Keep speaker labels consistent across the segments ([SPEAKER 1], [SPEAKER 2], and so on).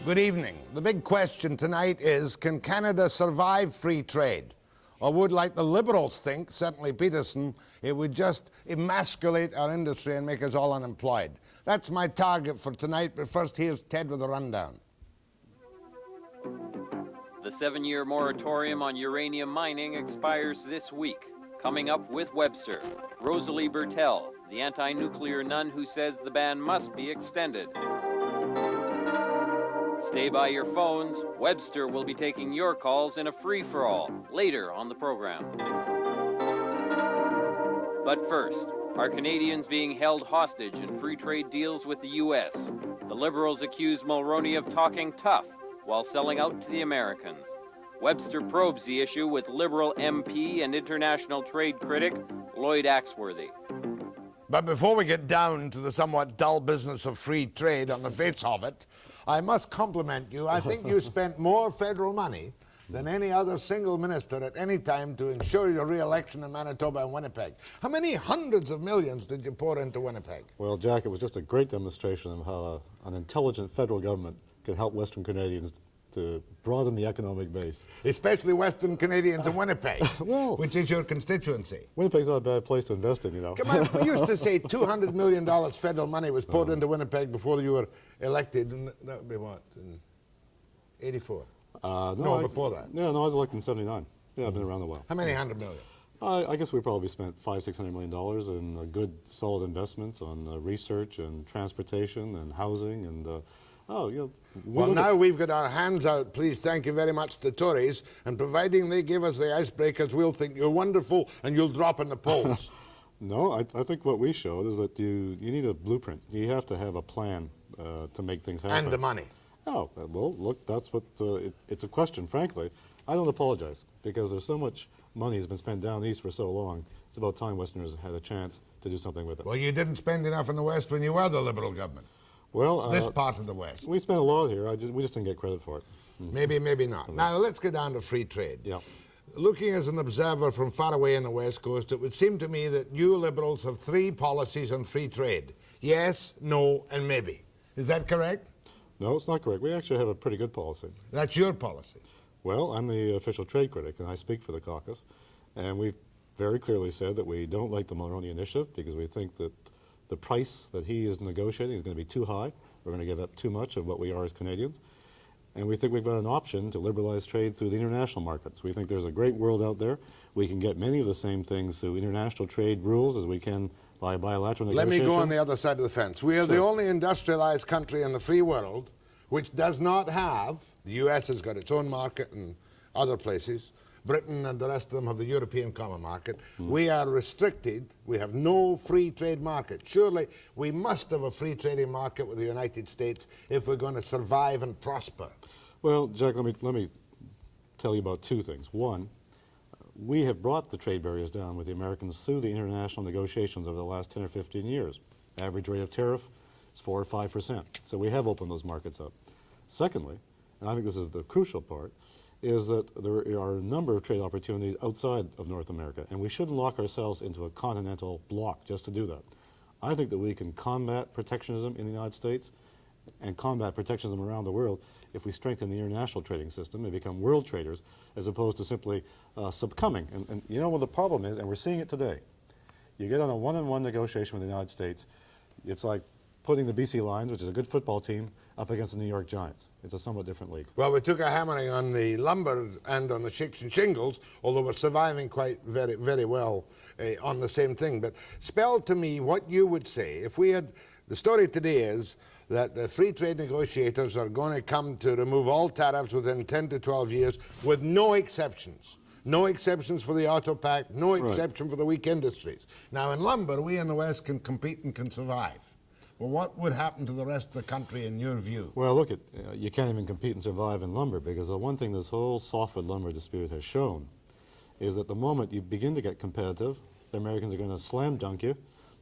[SPEAKER 1] Good evening. The big question tonight is, can Canada survive free trade? Or would, like the Liberals think, certainly Peterson, it would just emasculate our industry and make us all unemployed? That's my target for tonight, but first here's Ted with a rundown.
[SPEAKER 2] The 7-year moratorium on uranium mining expires this week. Coming up with Webster, Rosalie Bertell, the anti-nuclear nun who says the ban must be extended. Stay by your phones. Webster will be taking your calls in a free-for-all later on the program. But first, are Canadians being held hostage in free trade deals with the U.S.? The Liberals accuse Mulroney of talking tough while selling out to the Americans. Webster probes the issue with Liberal MP and international trade critic Lloyd Axworthy.
[SPEAKER 1] But before we get down to the somewhat dull business of free trade on the face of it, I must compliment you. I think you spent more federal money than any other single minister at any time to ensure your re-election in Manitoba and Winnipeg. How many hundreds of millions did you pour into Winnipeg?
[SPEAKER 3] Well, Jack, it was just a great demonstration of how an intelligent federal government can help Western Canadians to broaden the economic base.
[SPEAKER 1] Especially Western Canadians in Winnipeg,
[SPEAKER 3] well,
[SPEAKER 1] which is your constituency.
[SPEAKER 3] Winnipeg's not a bad place to invest in, you know.
[SPEAKER 1] Come on, we used to say $200 million federal money was poured into Winnipeg before you were elected, and that would be what, in 84? No, before that.
[SPEAKER 3] Yeah, no, I was elected in 79. Yeah, I've been around a while.
[SPEAKER 1] How many $100 million?
[SPEAKER 3] I guess we probably spent $500–600 million in good, solid investments on research and transportation and housing and
[SPEAKER 1] well, now we've got our hands out, please, thank you very much to Tories, and providing they give us the icebreakers, we'll think you're wonderful and you'll drop in the polls.
[SPEAKER 3] No, I think what we showed is that you need a blueprint. You have to have a plan to make things happen.
[SPEAKER 1] And the money.
[SPEAKER 3] Oh, well, look, that's what, it's a question, frankly. I don't apologize, because there's so much money has been spent down east for so long, it's about time Westerners had a chance to do something with it.
[SPEAKER 1] Well, you didn't spend enough in the West when you were the Liberal government.
[SPEAKER 3] Well,
[SPEAKER 1] this part of the West.
[SPEAKER 3] We spent a lot here. We just didn't get credit for it.
[SPEAKER 1] Maybe, maybe not. Now, let's get down to free trade.
[SPEAKER 3] Yeah.
[SPEAKER 1] Looking as an observer from far away in the West Coast, it would seem to me that you Liberals have 3 policies on free trade. Yes, no, and maybe. Is that correct?
[SPEAKER 3] No, it's not correct. We actually have a pretty good policy.
[SPEAKER 1] That's your policy?
[SPEAKER 3] Well, I'm the official trade critic, and I speak for the caucus. And we've very clearly said that we don't like the Mulroney initiative because we think that the price that he is negotiating is going to be too high. We're going to give up too much of what we are as Canadians. And we think we've got an option to liberalize trade through the international markets. We think there's a great world out there. We can get many of the same things through international trade rules as we can by bilateral negotiation.
[SPEAKER 1] Let me go on the other side of the fence. We are the only industrialized country in the free world which does not have, the US has got its own market and other places, Britain and the rest of them have the European common market. We are restricted. We have no free trade market. Surely we must have a free trading market with the United States if we're going to survive and prosper.
[SPEAKER 3] Well, Jack, let me tell you about 2 things. One, we have brought the trade barriers down with the Americans through the international negotiations over the last 10 or 15 years. Average rate of tariff is 4 or 5%. So we have opened those markets up. Secondly, and I think this is the crucial part, is that there are a number of trade opportunities outside of North America, and we shouldn't lock ourselves into a continental block just to do that. I think that we can combat protectionism in the United States and combat protectionism around the world if we strengthen the international trading system and become world traders as opposed to simply succumbing. And you know what the problem is, and we're seeing it today. You get on a one-on-one negotiation with the United States, it's like putting the BC Lions, which is a good football team, up against the New York Giants. It's a somewhat different league.
[SPEAKER 1] Well, we took a hammering on the lumber and on the shakes and shingles, although we're surviving quite very well on the same thing. But spell to me what you would say if we had, the story today is that the free trade negotiators are going to come to remove all tariffs within 10 to 12 years with no exceptions. No exceptions for the Auto Pact, no exception for the weak industries. Now in lumber, we in the West can compete and can survive. Well, what would happen to the rest of the country in your view?
[SPEAKER 3] Well, look, you can't even compete and survive in lumber because the one thing this whole softwood lumber dispute has shown is that the moment you begin to get competitive, the Americans are going to slam dunk you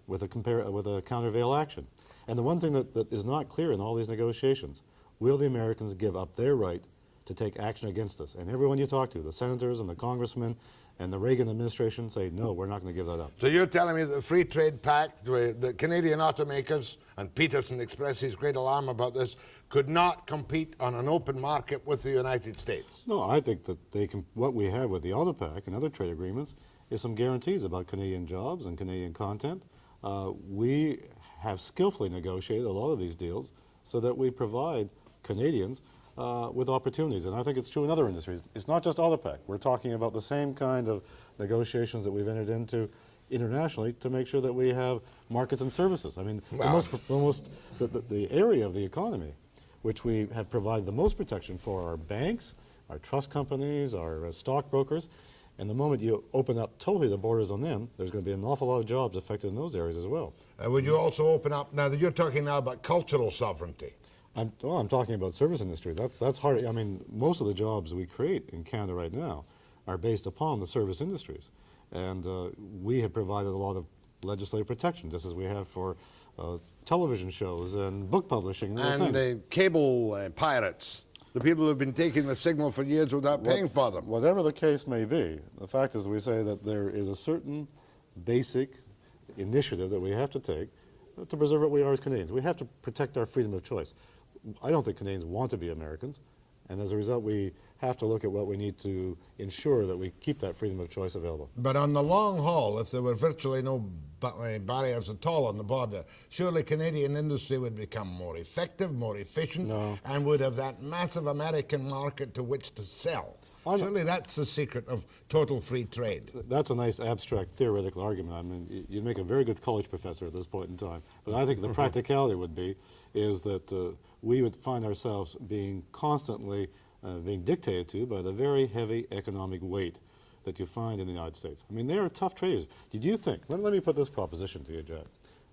[SPEAKER 3] with a countervail action. And the one thing that is not clear in all these negotiations, will the Americans give up their right to take action against us? And everyone you talk to, the senators and the congressmen and the Reagan administration say, no, we're not going to give that up.
[SPEAKER 1] So you're telling me that the Free Trade Pact, the Canadian automakers, and Peterson expressed his great alarm about this, could not compete on an open market with the United States?
[SPEAKER 3] No, I think that they can. What we have with the Auto Pact and other trade agreements is some guarantees about Canadian jobs and Canadian content. We have skillfully negotiated a lot of these deals so that we provide Canadians with opportunities. And I think it's true in other industries. It's not just Auto Pact. We're talking about the same kind of negotiations that we've entered into internationally to make sure that we have markets and services. I mean, the area of the economy which we have provided the most protection for are banks, our trust companies, our stockbrokers. And the moment you open up totally the borders on them, there's going to be an awful lot of jobs affected in those areas as well.
[SPEAKER 1] Would you also open up, now that you're talking now about cultural sovereignty?
[SPEAKER 3] I'm talking about service industry. That's hard. I mean, most of the jobs we create in Canada right now are based upon the service industries. And we have provided a lot of legislative protection, just as we have for television shows and book publishing and other things.
[SPEAKER 1] And cable pirates, the people who have been taking the signal for years without paying for them.
[SPEAKER 3] Whatever the case may be, the fact is we say that there is a certain basic initiative that we have to take to preserve what we are as Canadians. We have to protect our freedom of choice. I don't think Canadians want to be Americans, and as a result we have to look at what we need to ensure that we keep that freedom of choice available.
[SPEAKER 1] But on the long haul, if there were virtually no barriers at all on the border, surely Canadian industry would become more effective, more efficient, and would have that massive American market to which to sell. Surely that's the secret of total free trade.
[SPEAKER 3] That's a nice abstract theoretical argument. I mean, you'd make a very good college professor at this point in time. But I think the practicality would be is that we would find ourselves being constantly being dictated to by the very heavy economic weight that you find in the United States. I mean, they are tough traders. Did you think, let me put this proposition to you, Jack.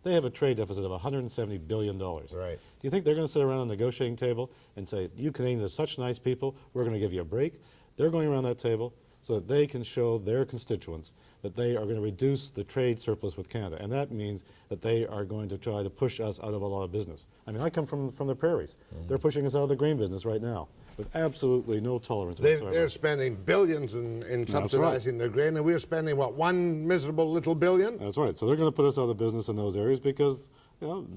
[SPEAKER 3] They have a trade deficit of $170 billion.
[SPEAKER 1] Right.
[SPEAKER 3] Do you think they're going to sit around a negotiating table and say, you Canadians are such nice people, we're going to give you a break? They're going around that table so that they can show their constituents that they are going to reduce the trade surplus with Canada. And that means that they are going to try to push us out of a lot of business. I mean, I come from the prairies. They're pushing us out of the grain business right now with absolutely no tolerance whatsoever.
[SPEAKER 1] They're spending billions in subsidizing their grain, and we're spending, what, one miserable little billion?
[SPEAKER 3] That's right. So they're going to put us out of business in those areas because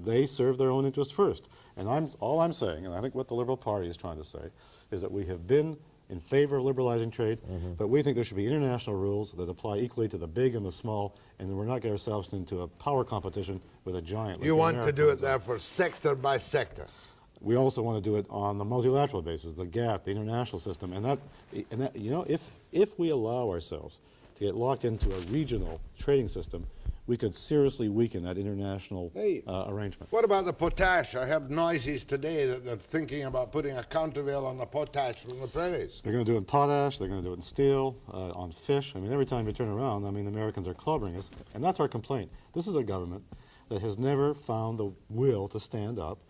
[SPEAKER 3] they serve their own interest first. And all I'm saying, and I think what the Liberal Party is trying to say, is that we have been in favor of liberalizing trade, but we think there should be international rules that apply equally to the big and the small, and we're not getting ourselves into a power competition with a giant.
[SPEAKER 1] You want to do it therefore sector by sector.
[SPEAKER 3] We also want to do it on the multilateral basis, the GATT, the international system, and that if we allow ourselves to get locked into a regional trading system, we could seriously weaken that international arrangement.
[SPEAKER 1] What about the potash? I heard noises today that they're thinking about putting a countervail on the potash from the prairies.
[SPEAKER 3] They're going to do it in potash, they're going to do it in steel, on fish. I mean, every time you turn around, I mean, the Americans are clobbering us, and that's our complaint. This is a government that has never found the will to stand up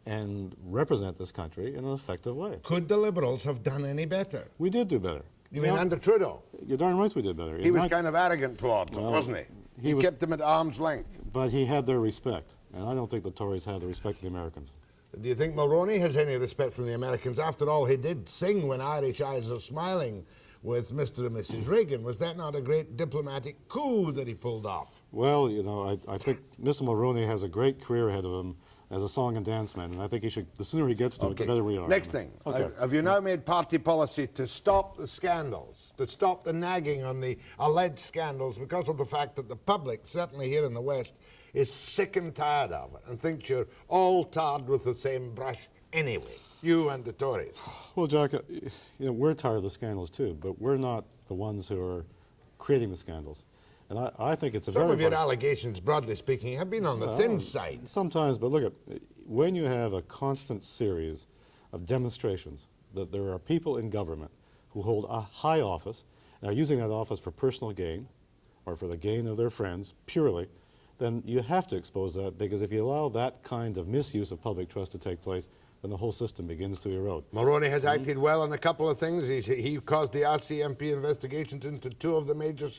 [SPEAKER 3] and represent this country in an effective way.
[SPEAKER 1] Could the Liberals have done any better?
[SPEAKER 3] We did do better.
[SPEAKER 1] You mean under Trudeau?
[SPEAKER 3] You're darn right we did better.
[SPEAKER 1] He was kind of arrogant towards them, wasn't he? He kept them at arm's length.
[SPEAKER 3] But he had their respect, and I don't think the Tories had the respect of the Americans.
[SPEAKER 1] Do you think Mulroney has any respect from the Americans? After all, he did sing When Irish Eyes Are Smiling with Mr. and Mrs. Reagan. Was that not a great diplomatic coup that he pulled off?
[SPEAKER 3] Well, I think Mr. Mulroney has a great career ahead of him as a song and dance man, and I think he should, the sooner he gets to it, the better we are.
[SPEAKER 1] Next thing, have you now made party policy to stop the scandals, to stop the nagging on the alleged scandals because of the fact that the public, certainly here in the West, is sick and tired of it and thinks you're all tarred with the same brush anyway, you and the Tories?
[SPEAKER 3] Well, Jack, we're tired of the scandals too, but we're not the ones who are creating the scandals. And I think it's a
[SPEAKER 1] Some of your allegations, broadly speaking, have been on the thin side.
[SPEAKER 3] Sometimes, but look, when you have a constant series of demonstrations that there are people in government who hold a high office and are using that office for personal gain or for the gain of their friends purely, then you have to expose that, because if you allow that kind of misuse of public trust to take place, then the whole system begins to erode.
[SPEAKER 1] Mulroney has acted well on a couple of things. He caused the RCMP investigations into two of the major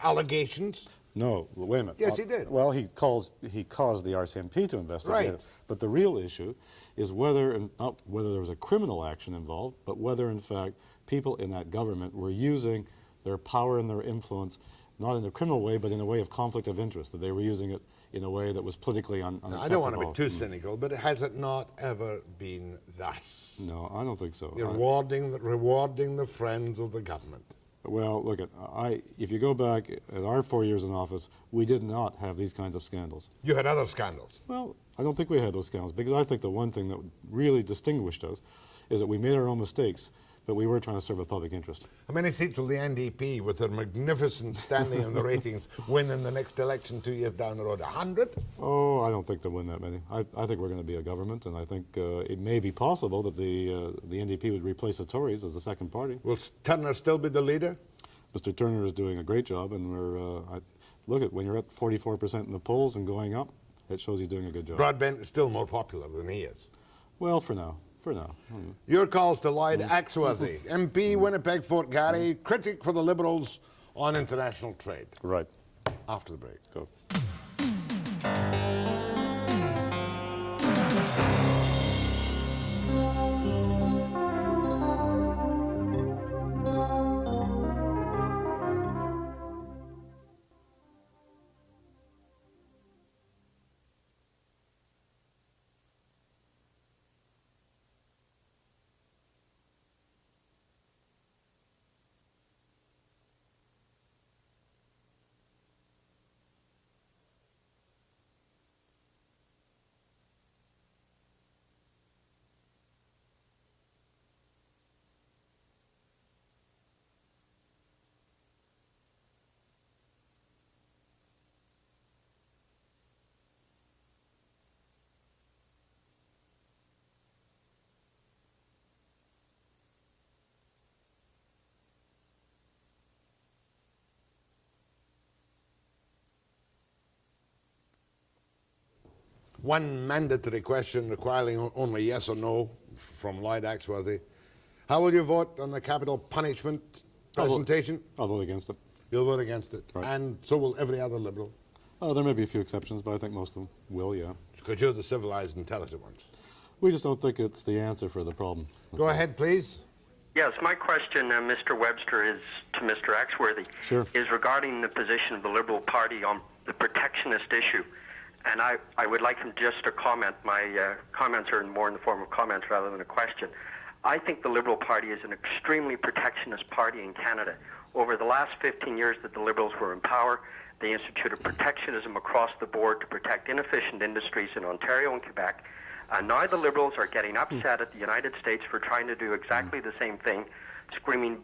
[SPEAKER 1] allegations.
[SPEAKER 3] No, wait a minute.
[SPEAKER 1] Yes, he did.
[SPEAKER 3] Well, he caused the RCMP to investigate it. But the real issue is not whether there was a criminal action involved, but whether, in fact, people in that government were using their power and their influence, not in a criminal way, but in a way of conflict of interest, that they were using it in a way that was politically unacceptable.
[SPEAKER 1] I don't want to be too cynical, but has it not ever been thus?
[SPEAKER 3] No, I don't think so.
[SPEAKER 1] You're rewarding the friends of the government.
[SPEAKER 3] Well, look, if you go back at our 4 years in office, we did not have these kinds of scandals.
[SPEAKER 1] You had other scandals.
[SPEAKER 3] Well, I don't think we had those scandals, because I think the one thing that really distinguished us is that we made our own mistakes, but we were trying to serve a public interest.
[SPEAKER 1] How many seats will the NDP, with their magnificent standing in the ratings, win in the next election 2 years down the road? 100?
[SPEAKER 3] Oh, I don't think they'll win that many. I think we're going to be a government, and I think it may be possible that the NDP would replace the Tories as the second party.
[SPEAKER 1] Will Turner still be the leader?
[SPEAKER 3] Mr. Turner is doing a great job, and look at when you're at 44% in the polls and going up, it shows he's doing a good job.
[SPEAKER 1] Broadbent is still more popular than he is.
[SPEAKER 3] Well, for now.
[SPEAKER 1] Your calls to Lloyd Axworthy, MP, Winnipeg, Fort Garry, critic for the Liberals on international trade.
[SPEAKER 3] Right.
[SPEAKER 1] After the break.
[SPEAKER 3] Go.
[SPEAKER 1] One mandatory question requiring only yes or no from Lloyd Axworthy. How will you vote on the capital punishment presentation?
[SPEAKER 3] I'll vote against it.
[SPEAKER 1] You'll vote against it.
[SPEAKER 3] Right.
[SPEAKER 1] And so will every other Liberal.
[SPEAKER 3] Oh, there may be a few exceptions, but I think most of them will, yeah.
[SPEAKER 1] Because you're the civilized, intelligent ones.
[SPEAKER 3] We just don't think it's the answer for the problem.
[SPEAKER 1] Go ahead, please.
[SPEAKER 4] Yes, my question, Mr. Webster, is to Mr. Axworthy.
[SPEAKER 3] Sure.
[SPEAKER 4] Is regarding the position of the Liberal Party on the protectionist issue. And I would like him just to comment. My comments are more in the form of comments rather than a question. I think the Liberal Party is an extremely protectionist party in Canada. Over the last 15 years that the Liberals were in power, they instituted protectionism across the board to protect inefficient industries in Ontario and Quebec. And now the Liberals are getting upset at the United States for trying to do exactly the same thing, screaming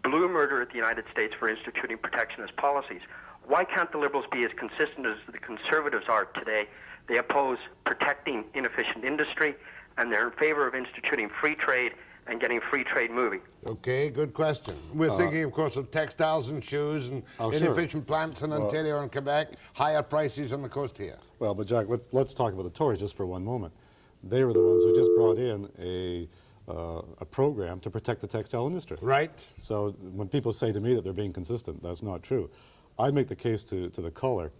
[SPEAKER 4] blue murder at the United States for instituting protectionist policies. Why can't the Liberals be as consistent as the Conservatives are today? They oppose protecting inefficient industry, and they're in favor of instituting free trade and getting free trade moving.
[SPEAKER 1] Okay, good question. We're thinking, of course, of textiles and shoes and inefficient plants in Ontario and Quebec, higher prices on the coast here.
[SPEAKER 3] Well, but Jack, let's talk about the Tories just for one moment. They were the ones who just brought in a program to protect the textile industry.
[SPEAKER 1] Right.
[SPEAKER 3] So when people say to me that they're being consistent, that's not true. I'd make the case to the caller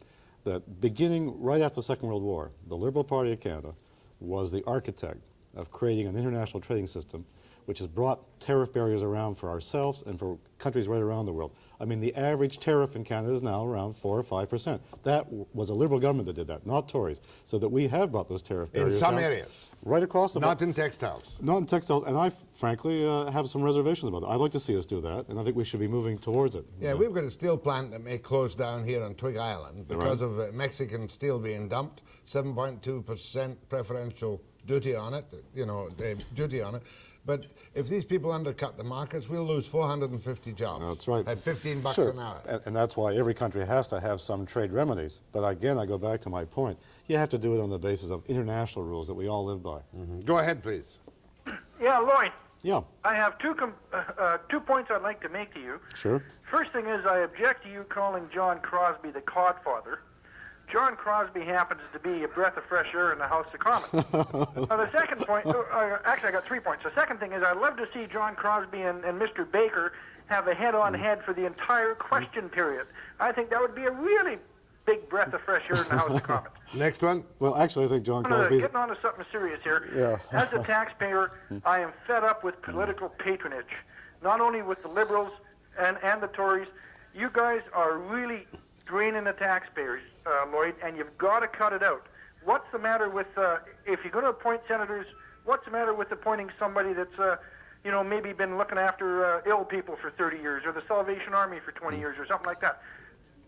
[SPEAKER 3] that beginning right after the Second World War, the Liberal Party of Canada was the architect of creating an international trading system which has brought tariff barriers around for ourselves and for countries right around the world. I mean, the average tariff in Canada is now around 4 or 5%. That was a Liberal government that did that, not Tories. So that we have brought those tariff barriers
[SPEAKER 1] in some
[SPEAKER 3] down
[SPEAKER 1] areas.
[SPEAKER 3] Right across the board.
[SPEAKER 1] Not in textiles.
[SPEAKER 3] Not in textiles, and I frankly have some reservations about it. I'd like to see us do that, and I think we should be moving towards it.
[SPEAKER 1] Yeah, we've got a steel plant that may close down here on Twig Island because of Mexican steel being dumped, 7.2% preferential duty on it, duty on it. But if these people undercut the markets, we'll lose 450 jobs.
[SPEAKER 3] That's right.
[SPEAKER 1] At $15
[SPEAKER 3] Sure.
[SPEAKER 1] an hour.
[SPEAKER 3] And that's why every country has to have some trade remedies. But again, I go back to my point. You have to do it on the basis of international rules that we all live by.
[SPEAKER 1] Go ahead, please.
[SPEAKER 5] Yeah, Lloyd.
[SPEAKER 3] Yeah.
[SPEAKER 5] I have two points I'd like to make to you.
[SPEAKER 3] Sure.
[SPEAKER 5] First thing is I object to you calling John Crosby the Codfather. John Crosby happens to be a breath of fresh air in the House of Commons. The second point, actually I got 3 points. The second thing is I'd love to see John Crosby and Mr. Baker have a head-on head for the entire question period. I think that would be a really big breath of fresh air in the House of Commons.
[SPEAKER 1] Next one.
[SPEAKER 3] Well, actually, I think John Crosby's...
[SPEAKER 5] Getting on to something serious here.
[SPEAKER 3] Yeah.
[SPEAKER 5] As a taxpayer, I am fed up with political patronage, not only with the Liberals and the Tories. You guys are really draining the taxpayers, Lloyd, and you've got to cut it out. What's the matter with, if you're going to appoint senators, what's the matter with appointing somebody that's, maybe been looking after ill people for 30 years, or the Salvation Army for 20 years, or something like that?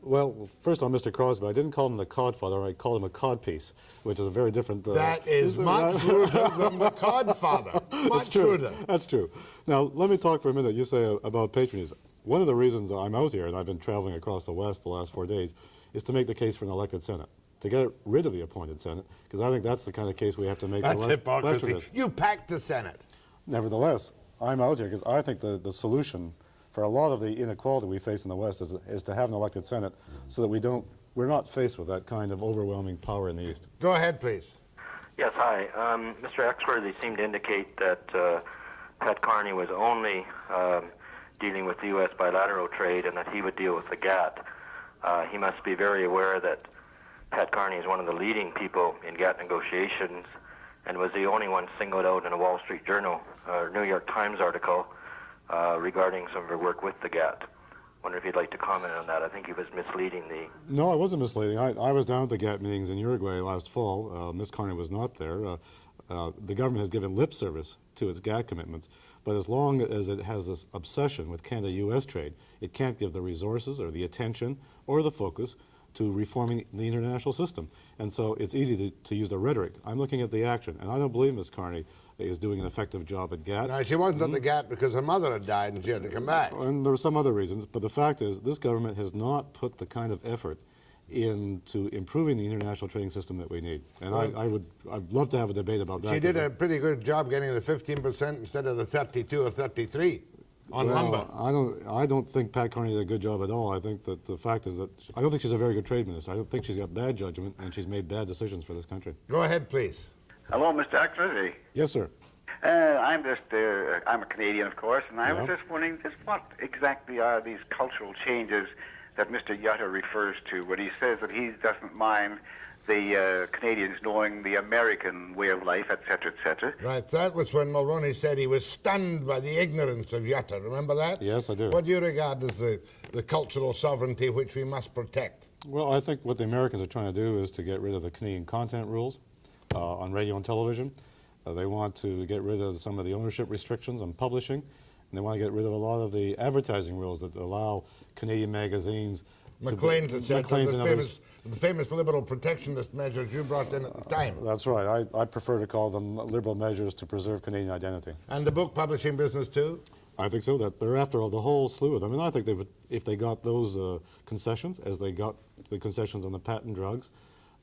[SPEAKER 3] Well, first on Mr. Crosby, I didn't call him the codfather, I called him a codpiece, which is a very different...
[SPEAKER 1] that is much ruder than the codfather. Much ruder.
[SPEAKER 3] That's true. Now, let me talk for a minute. You say about patronage. One of the reasons I'm out here, and I've been traveling across the West the last 4 days, is to make the case for an elected Senate, to get rid of the appointed Senate, because I think that's the kind of case we have to make.
[SPEAKER 1] That's
[SPEAKER 3] for
[SPEAKER 1] hypocrisy. You packed the Senate.
[SPEAKER 3] Nevertheless, I'm out here because I think the solution for a lot of the inequality we face in the West is to have an elected Senate so that we're not faced with that kind of overwhelming power in the East.
[SPEAKER 1] Go ahead, please.
[SPEAKER 4] Yes, hi. Mr. Axworthy seemed to indicate that Pat Carney was only dealing with the U.S. bilateral trade and that he would deal with the GATT. He must be very aware that Pat Carney is one of the leading people in GATT negotiations and was the only one singled out in a Wall Street Journal, New York Times article regarding some of her work with the GATT. Wonder if you'd like to comment on that. I think he was misleading the...
[SPEAKER 3] No, I wasn't misleading. I was down at the GATT meetings in Uruguay last fall. Ms. Carney was not there. The government has given lip service to its GATT commitments, but as long as it has this obsession with Canada-U.S. trade, it can't give the resources or the attention or the focus to reforming the international system. And so it's easy to use the rhetoric. I'm looking at the action, and I don't believe Ms. Carney is doing an effective job at GATT.
[SPEAKER 1] Now, she wasn't at the GATT because her mother had died and she had to come back.
[SPEAKER 3] And there were some other reasons, but the fact is this government has not put the kind of effort into improving the international trading system that we need. And I'd love to have a debate about that.
[SPEAKER 1] She did a pretty good job getting the 15% instead of the 32 or 33 on lumber.
[SPEAKER 3] I don't think Pat Carney did a good job at all. I think that the fact is that I don't think she's a very good trade minister. I don't think she's got bad judgment, and she's made bad decisions for this country.
[SPEAKER 1] Go ahead, please.
[SPEAKER 6] Hello, Mr. Axworthy.
[SPEAKER 3] Yes, sir.
[SPEAKER 6] I'm a Canadian, of course, and I was just wondering just what exactly are these cultural changes that Mr. Yutter refers to when he says that he doesn't mind the Canadians knowing the American way of life, etc., etc.
[SPEAKER 1] Right, that was when Mulroney said he was stunned by the ignorance of Yutter. Remember that?
[SPEAKER 3] Yes, I do.
[SPEAKER 1] What do you regard as the cultural sovereignty which we must protect?
[SPEAKER 3] Well, I think what the Americans are trying to do is to get rid of the Canadian content rules on radio and television. They want to get rid of some of the ownership restrictions on publishing, and they want to get rid of a lot of the advertising rules that allow Canadian magazines
[SPEAKER 1] Maclean's, etc.
[SPEAKER 3] Maclean's
[SPEAKER 1] The famous liberal protectionist measures you brought in at the time.
[SPEAKER 3] That's right. I prefer to call them liberal measures to preserve Canadian identity.
[SPEAKER 1] And the book publishing business too?
[SPEAKER 3] I think so. That they're after the whole slew of them. And I think they would, if they got those concessions, as they got the concessions on the patent drugs,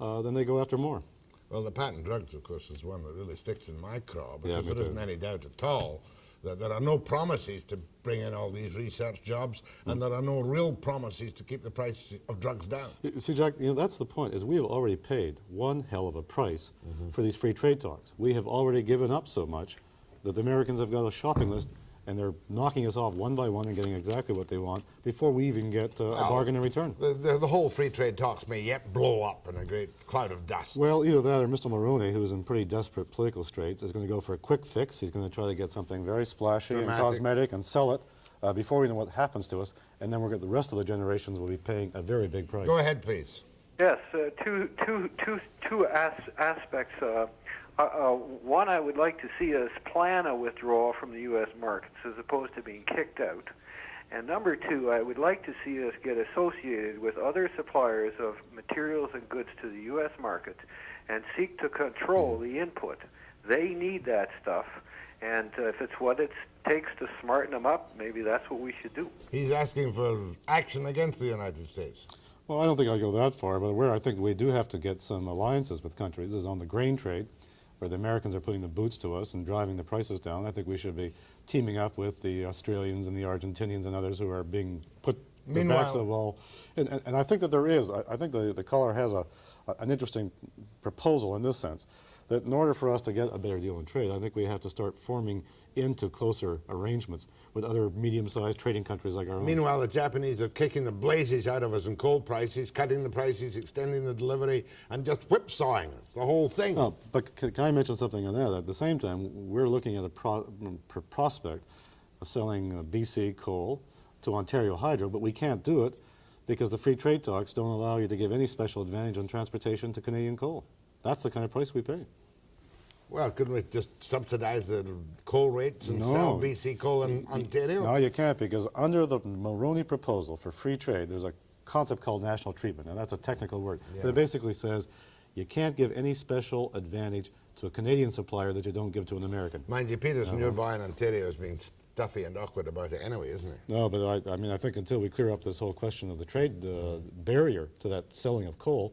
[SPEAKER 3] then they go after more.
[SPEAKER 1] Well, the patent drugs, of course, is one that really sticks in my craw,
[SPEAKER 3] Yeah,
[SPEAKER 1] because
[SPEAKER 3] me
[SPEAKER 1] there isn't
[SPEAKER 3] too.
[SPEAKER 1] any doubt at all that there are no promises to bring in all these research jobs, and there are no real promises to keep the price of drugs down.
[SPEAKER 3] See, Jack, that's the point, is we have already paid one hell of a price for these free trade talks. We have already given up so much that the Americans have got a shopping list, and they're knocking us off one by one and getting exactly what they want before we even get a bargain in return.
[SPEAKER 1] The whole free trade talks may yet blow up in a great cloud of dust.
[SPEAKER 3] Well, either that or Mr. Mulroney, who's in pretty desperate political straits, is going to go for a quick fix. He's going to try to get something very splashy and cosmetic and sell it before we know what happens to us, and then the rest of the generations will be paying a very big price.
[SPEAKER 1] Go ahead, please.
[SPEAKER 7] Yes, two aspects. One, I would like to see us plan a withdrawal from the U.S. markets as opposed to being kicked out. And number two, I would like to see us get associated with other suppliers of materials and goods to the U.S. market and seek to control the input. They need that stuff, and if it's what it takes to smarten them up, maybe that's what we should do.
[SPEAKER 1] He's asking for action against the United States.
[SPEAKER 3] Well, I don't think I'll go that far, but where I think we do have to get some alliances with countries is on the grain trade, where the Americans are putting the boots to us and driving the prices down. I think we should be teaming up with the Australians and the Argentinians and others who are being put their backs to the wall. And I think that there is. I think the caller has an interesting proposal in this sense, that in order for us to get a better deal in trade, I think we have to start forming into closer arrangements with other medium-sized trading countries like our own.
[SPEAKER 1] Meanwhile, the Japanese are kicking the blazes out of us in coal prices, cutting the prices, extending the delivery, and just whipsawing us, the whole thing.
[SPEAKER 3] No, but can I mention something on that? At the same time, we're looking at a prospect of selling BC coal to Ontario Hydro, but we can't do it because the free trade talks don't allow you to give any special advantage on transportation to Canadian coal. That's the kind of price we pay.
[SPEAKER 1] Well, couldn't we just subsidize the coal rates and sell BC coal in Ontario?
[SPEAKER 3] No, you can't, because under the Mulroney proposal for free trade, there's a concept called national treatment. Now, that's a technical word.
[SPEAKER 1] Yeah.
[SPEAKER 3] But it basically says you can't give any special advantage to a Canadian supplier that you don't give to an American.
[SPEAKER 1] Mind you, Peterson, your boy in Ontario has been stuffy and awkward about it anyway, isn't he?
[SPEAKER 3] No, but I mean, I think until we clear up this whole question of the trade barrier to that selling of coal,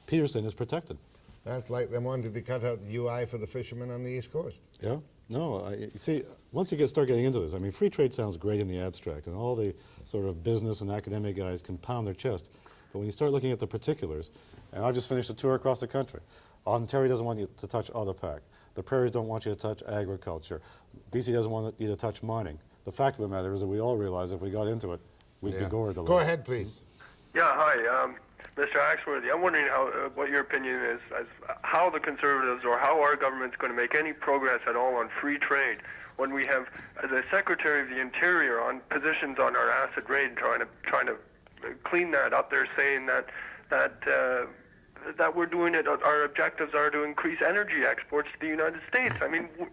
[SPEAKER 3] Peterson is protected.
[SPEAKER 1] That's like them wanting to cut out the UI for the fishermen on the East Coast.
[SPEAKER 3] Yeah? No, you see, once you start getting into this, I mean, free trade sounds great in the abstract, and all the sort of business and academic guys can pound their chest. But when you start looking at the particulars, and I've just finished a tour across the country, Ontario doesn't want you to touch Auto Pact. The prairies don't want you to touch agriculture. BC doesn't want you to touch mining. The fact of the matter is that we all realize if we got into it, we'd be gored a little.
[SPEAKER 1] Go ahead, please.
[SPEAKER 8] Yeah, hi, Mr. Axworthy. I'm wondering what your opinion is as how the Conservatives or how our government's going to make any progress at all on free trade when we have the Secretary of the Interior on positions on our acid rain trying to clean that up. They're saying that we're doing it. Our objectives are to increase energy exports to the United States. I mean, what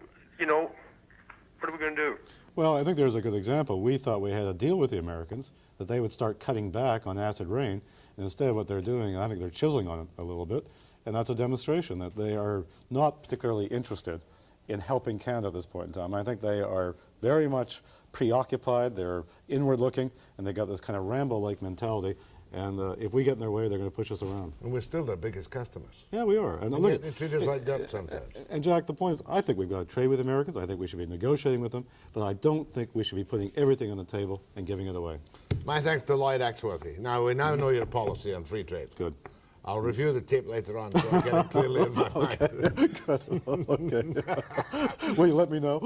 [SPEAKER 8] are we going to do?
[SPEAKER 3] Well, I think there's a good example. We thought we had a deal with the Americans that they would start cutting back on acid rain. And instead, what they're doing, I think they're chiseling on it a little bit. And that's a demonstration that they are not particularly interested in helping Canada at this point in time. I think they are very much preoccupied. They're inward looking, and they got this kind of Rambo-like mentality. And if we get in their way, they're going to push us around.
[SPEAKER 1] And we're still their biggest customers.
[SPEAKER 3] Yeah, we are. And
[SPEAKER 1] Look, they treat us like dirt sometimes.
[SPEAKER 3] And Jack, the point is, I think we've got to trade with Americans. I think we should be negotiating with them. But I don't think we should be putting everything on the table and giving it away.
[SPEAKER 1] My thanks to Lloyd Axworthy. Now, we now know your policy on free trade.
[SPEAKER 3] Good.
[SPEAKER 1] I'll review the tape later on so I get it clearly in my mind.
[SPEAKER 3] Good. Okay. Will you let me know?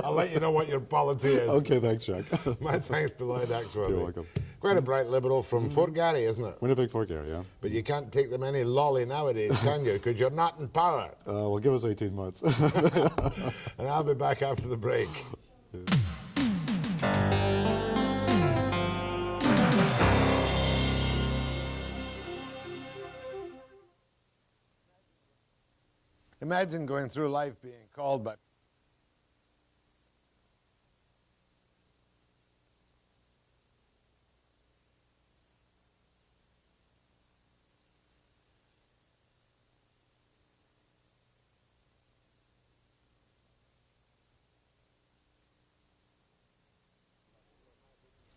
[SPEAKER 1] I'll let you know what your policy is.
[SPEAKER 3] Okay, thanks, Jack.
[SPEAKER 1] My thanks to Lloyd Axworthy.
[SPEAKER 3] You're welcome.
[SPEAKER 1] Quite a bright Liberal from Fort Garry, isn't it?
[SPEAKER 3] Winnipeg, Fort Garry, yeah.
[SPEAKER 1] But you can't take them any lolly nowadays, can you? Because you're not in power.
[SPEAKER 3] Well, give us 18 months.
[SPEAKER 1] And I'll be back after the break. Imagine going through life being called by...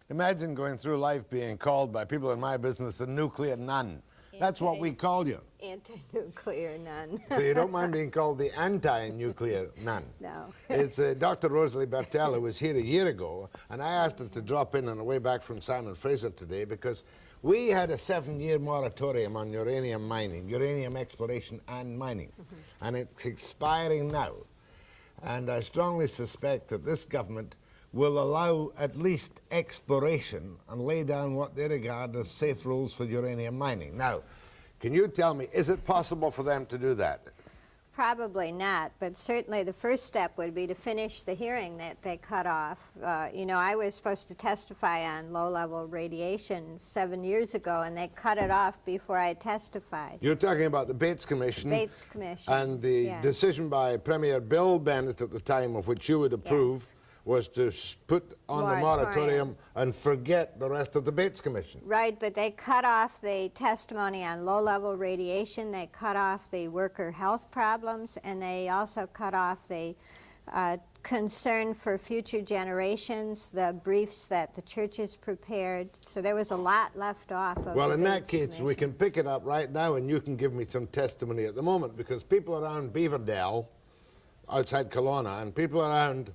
[SPEAKER 1] Imagine going through life being called by people in my business a nuclear nun. That's what we call you.
[SPEAKER 9] Anti-nuclear nun.
[SPEAKER 1] So you don't mind being called the anti-nuclear nun?
[SPEAKER 9] No.
[SPEAKER 1] It's Dr. Rosalie Bertell, who was here a year ago, and I asked her to drop in on the way back from Simon Fraser today because we had a 7-year moratorium on uranium mining, uranium exploration and mining, and it's expiring now. And I strongly suspect that this government will allow at least exploration and lay down what they regard as safe rules for uranium mining. Now, can you tell me, is it possible for them to do that?
[SPEAKER 9] Probably not, but certainly the first step would be to finish the hearing that they cut off. I was supposed to testify on low-level radiation 7 years ago, and they cut it off before I testified.
[SPEAKER 1] You're talking about the Bates Commission.
[SPEAKER 9] Bates Commission.
[SPEAKER 1] And the decision by Premier Bill Bennett at the time, of which you would approve,
[SPEAKER 9] Yes.
[SPEAKER 1] was to put on the moratorium and forget the rest of the Bates Commission.
[SPEAKER 9] Right, but they cut off the testimony on low-level radiation, they cut off the worker health problems, and they also cut off the concern for future generations, the briefs that the churches prepared. So there was a lot left off of
[SPEAKER 1] Well,
[SPEAKER 9] the
[SPEAKER 1] in that
[SPEAKER 9] Bates
[SPEAKER 1] case,
[SPEAKER 9] Commission.
[SPEAKER 1] we can pick it up right now, and you can give me some testimony at the moment, because people around Beaverdale, outside Kelowna, and people around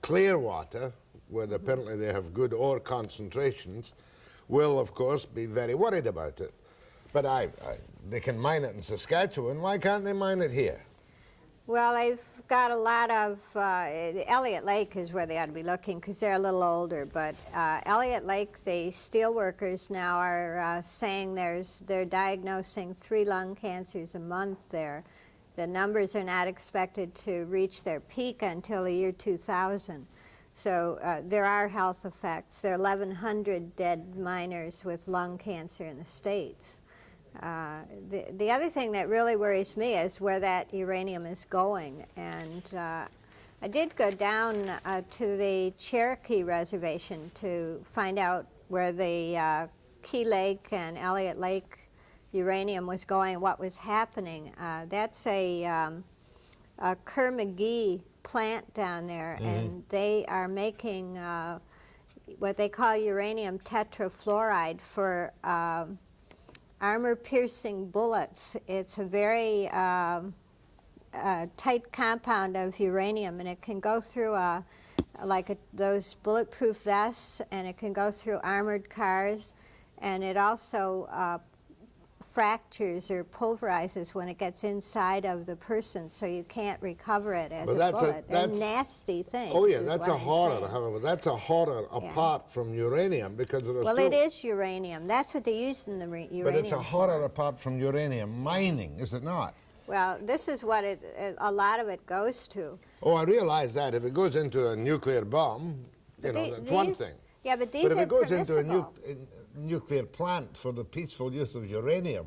[SPEAKER 1] Clearwater, where apparently they have good ore concentrations, will, of course, be very worried about it. But they can mine it in Saskatchewan. Why can't they mine it here?
[SPEAKER 9] Well, they've got a lot of, Elliott Lake is where they ought to be looking because they're a little older, but Elliott Lake, the steel workers now are saying they're diagnosing 3 lung cancers a month there. The numbers are not expected to reach their peak until the year 2000. So there are health effects. There are 1,100 dead miners with lung cancer in the States. The other thing that really worries me is where that uranium is going. And I did go down to the Cherokee Reservation to find out where the Key Lake and Elliott Lake uranium was going, what was happening. That's a Kerr-McGee plant down there, and they are making what they call uranium tetrafluoride for armor-piercing bullets. It's a very tight compound of uranium, and it can go through those bulletproof vests, and it can go through armored cars, and it also fractures or pulverizes when it gets inside of the person, so you can't recover it as a bullet. That's a nasty thing.
[SPEAKER 1] Oh yeah, that's a horror, however. That's a horror apart from uranium, because
[SPEAKER 9] it is uranium. That's what they use in the uranium.
[SPEAKER 1] But it's a horror apart from uranium mining, is it not?
[SPEAKER 9] Well, this is what a lot of it goes to.
[SPEAKER 1] Oh, I realize that. If it goes into a nuclear bomb, that's one thing.
[SPEAKER 9] Yeah, but these are
[SPEAKER 1] But if it goes into
[SPEAKER 9] permissible.
[SPEAKER 1] a nuclear plant for the peaceful use of uranium,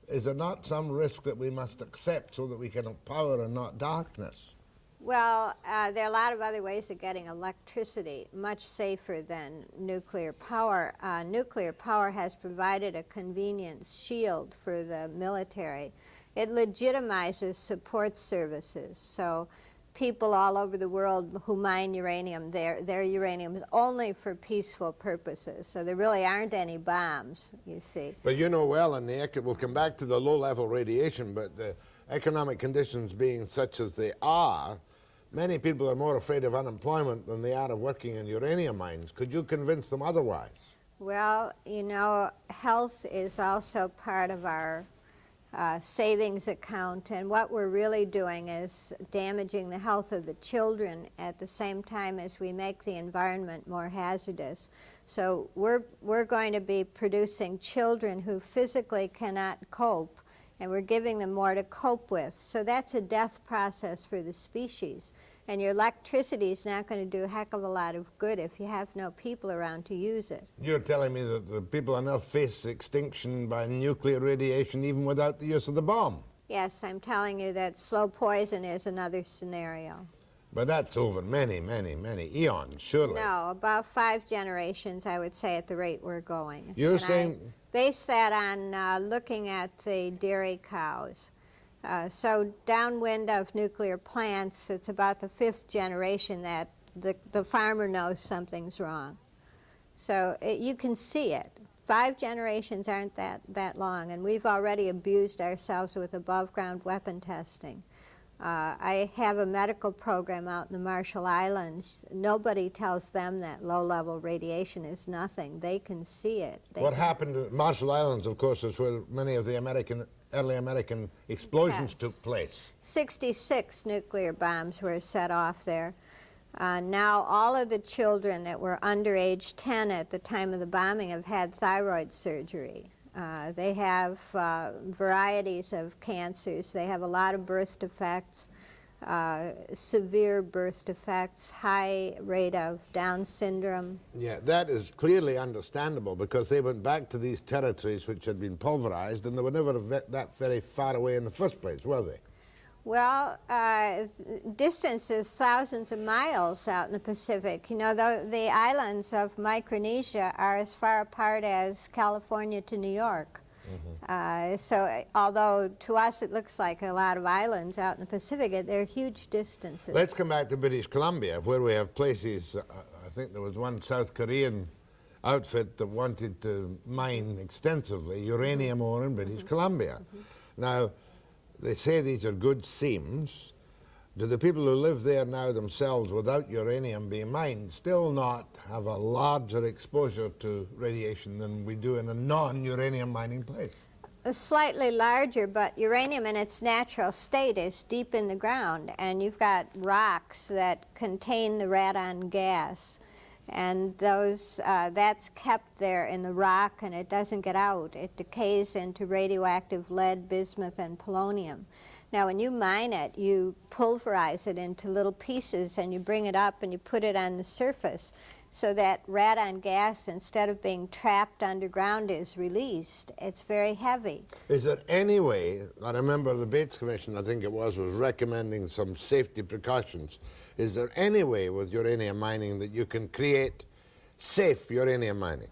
[SPEAKER 1] is there not some risk that we must accept so that we can have power and not darkness?
[SPEAKER 9] Well, there are a lot of other ways of getting electricity, much safer than nuclear power. Nuclear power has provided a convenience shield for the military. It legitimizes support services. So people all over the world who mine uranium, their uranium is only for peaceful purposes. So there really aren't any bombs, you see.
[SPEAKER 1] But you know well, and we'll come back to the low-level radiation, but the economic conditions being such as they are, many people are more afraid of unemployment than they are of working in uranium mines. Could you convince them otherwise?
[SPEAKER 9] Well, health is also part of our savings account, and what we're really doing is damaging the health of the children at the same time as we make the environment more hazardous. So we're going to be producing children who physically cannot cope, and we're giving them more to cope with. So that's a death process for the species. And your electricity is not going to do a heck of a lot of good if you have no people around to use it.
[SPEAKER 1] You're telling me that the people on Earth face extinction by nuclear radiation even without the use of the bomb?
[SPEAKER 9] Yes, I'm telling you that slow poison is another scenario.
[SPEAKER 1] But that's over many, many, many eons, surely.
[SPEAKER 9] No, about 5 generations, I would say, at the rate we're going.
[SPEAKER 1] You're saying...
[SPEAKER 9] I base that on looking at the dairy cows. So downwind of nuclear plants, it's about the 5th generation that the farmer knows something's wrong. So you can see it. 5 generations aren't that long, and we've already abused ourselves with above-ground weapon testing. I have a medical program out in the Marshall Islands. Nobody tells them that low-level radiation is nothing. They can see it. What
[SPEAKER 1] happened to Marshall Islands, of course, is where many of the early American explosions took place.
[SPEAKER 9] 66 nuclear bombs were set off there. Now all of the children that were under age 10 at the time of the bombing have had thyroid surgery. They have varieties of cancers. They have a lot of birth defects, severe birth defects, high rate of Down syndrome.
[SPEAKER 1] Yeah, that is clearly understandable because they went back to these territories which had been pulverized, and they were never that very far away in the first place, were they?
[SPEAKER 9] Well, distance is thousands of miles out in the Pacific. The islands of Micronesia are as far apart as California to New York. So although to us it looks like a lot of islands out in the Pacific, they're huge distances.
[SPEAKER 1] Let's come back to British Columbia, where we have places, I think there was one South Korean outfit that wanted to mine extensively uranium ore in British Columbia. Now, they say these are good seams. Do the people who live there now themselves without uranium being mined still not have a larger exposure to radiation than we do in a non-uranium mining place?
[SPEAKER 9] Slightly larger, but uranium in its natural state is deep in the ground, and you've got rocks that contain the radon gas, and that's kept there in the rock, and it doesn't get out. It decays into radioactive lead, bismuth, and polonium. Now, when you mine it, you pulverize it into little pieces and you bring it up and you put it on the surface so that radon gas, instead of being trapped underground, is released. It's very heavy.
[SPEAKER 1] Is there any way, I remember the Bates Commission, I think it was recommending some safety precautions. Is there any way with uranium mining that you can create safe uranium mining?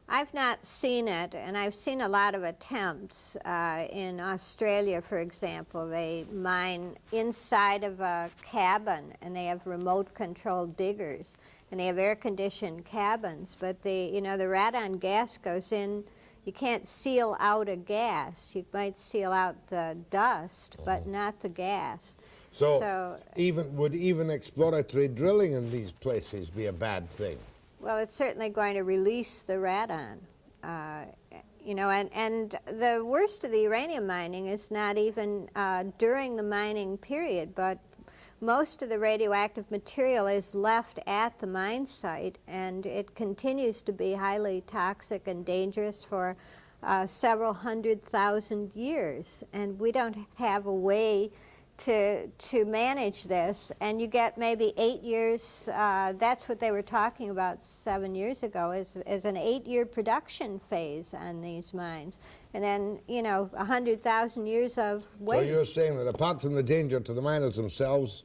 [SPEAKER 9] I've not seen it, and I've seen a lot of attempts. In Australia, for example, they mine inside of a cabin, and they have remote-controlled diggers, and they have air-conditioned cabins. But the radon gas goes in. You can't seal out a gas. You might seal out the dust, but not the gas.
[SPEAKER 1] So would even exploratory drilling in these places be a bad thing?
[SPEAKER 9] Well, it's certainly going to release the radon. And the worst of the uranium mining is not even during the mining period, but most of the radioactive material is left at the mine site, and it continues to be highly toxic and dangerous for several 100,000 years. And we don't have a way to manage this, and you get maybe 8 years. That's what they were talking about 7 years ago, is an 8-year production phase on these mines, and then 100,000 years of waste.
[SPEAKER 1] So you're saying that apart from the danger to the miners themselves,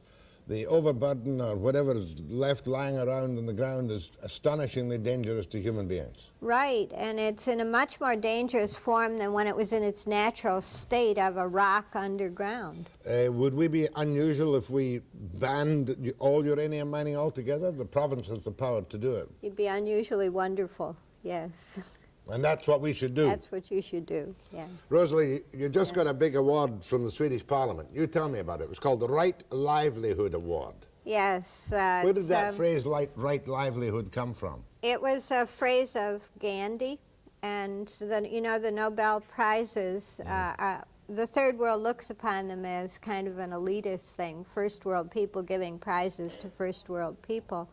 [SPEAKER 1] the overburden or whatever is left lying around on the ground is astonishingly dangerous to human beings.
[SPEAKER 9] Right, and it's in a much more dangerous form than when it was in its natural state of a rock underground.
[SPEAKER 1] Would we be unusual if we banned all uranium mining altogether? The province has the power to do it.
[SPEAKER 9] You'd be unusually wonderful, yes.
[SPEAKER 1] And that's what we should do.
[SPEAKER 9] That's what you should do, yeah.
[SPEAKER 1] Rosalie, you just got a big award from the Swedish Parliament. You tell me about it. It was called the Right Livelihood Award.
[SPEAKER 9] Yes.
[SPEAKER 1] Where did that phrase, right livelihood, come from?
[SPEAKER 9] It was a phrase of Gandhi, and the Nobel Prizes, the Third World looks upon them as kind of an elitist thing, first world people giving prizes to first world people.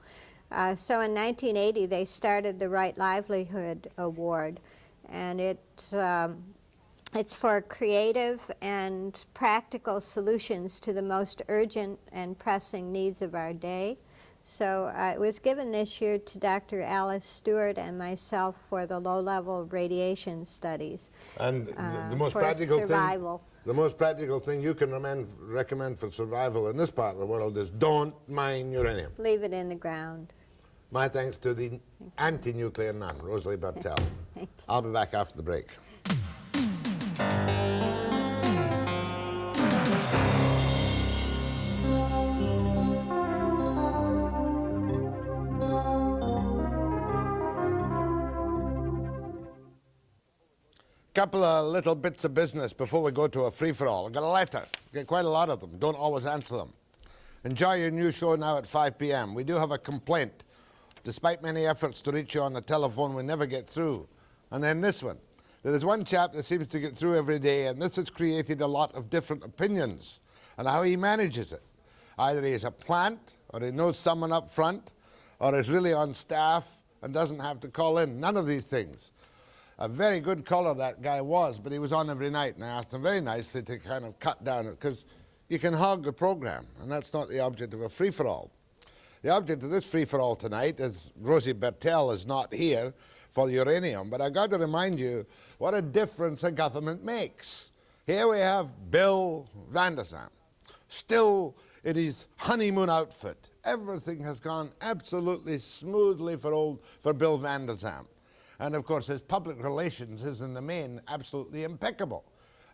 [SPEAKER 9] So in 1980, they started the Right Livelihood Award, and it's for creative and practical solutions to the most urgent and pressing needs of our day. So it was given this year to Dr. Alice Stewart and myself for the low-level radiation studies.
[SPEAKER 1] And the most
[SPEAKER 9] for
[SPEAKER 1] practical
[SPEAKER 9] survival.
[SPEAKER 1] The most practical thing you can recommend for survival in this part of the world is don't mine uranium.
[SPEAKER 9] Leave it in the ground.
[SPEAKER 1] My thanks to the anti-nuclear nun, Rosalie Bertell. I'll be back after the break. Couple of little bits of business before we go to a free-for-all. I got a letter. Get quite a lot of them. Don't always answer them. Enjoy your new show now at 5 p.m. We do have a complaint. Despite many efforts to reach you on the telephone, we never get through. And then this one. There is one chap that seems to get through every day, and this has created a lot of different opinions on how he manages it. Either he is a plant, or he knows someone up front, or is really on staff and doesn't have to call in. None of these things. A very good caller that guy was, but he was on every night, and I asked him very nicely to kind of cut down it, because you can hog the program, and that's not the object of a free-for-all. The object of this free-for-all tonight is Rosie Bertell is not here for the uranium, but I've got to remind you what a difference a government makes. Here we have Bill Vandersam, still in his honeymoon outfit. Everything has gone absolutely smoothly for Bill Vandersam. And of course his public relations is in the main absolutely impeccable.